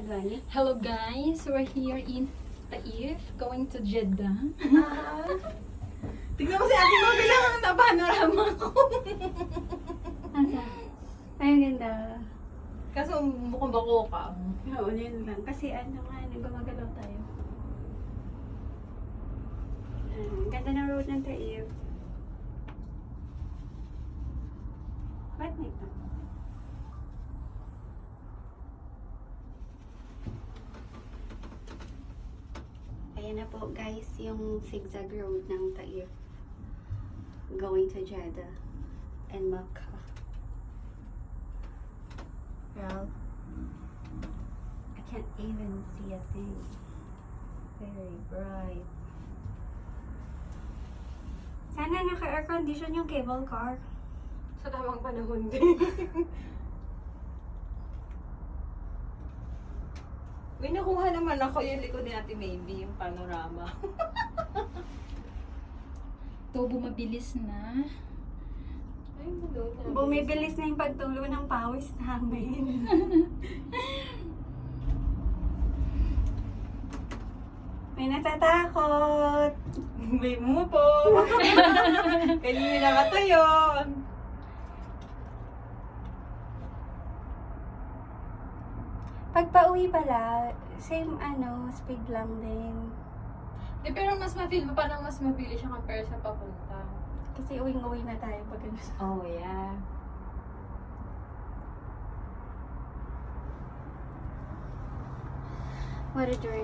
Adwani? Hello guys, we're here in Taif, going to Jeddah. Tignan mo si Ate Mo, bilang napanorama ko. Asa? Ay, ang ganda. Kaso mukhang bako ka. Oo, yun lang. Kasi ano nga, gumagalaw tayo. Ganda ng road ng Taif. Ba't nito? Ayan na po guys, yung zigzag road ng Taif. Going to Jeddah and Makkah. Well, I can't even see a thing. Very bright. Sana naka-air condition yung cable car. Sa tamang panahon din. May nakuha naman ako yung likod ni Ate Maybe, yung panorama. To bumabilis na. Ay, doon. Bumibilis na yung pagtulo ng pawis namin. May natatakot. May mo po. Kanina nakatayo. Pag pauwi pala, same speed lang din. Pero mas ma-feel mo, parang mas mabilis siya compare sa papunta. Kasi uwing-uwi na tayo pag ano. Oh, yeah. What a journey.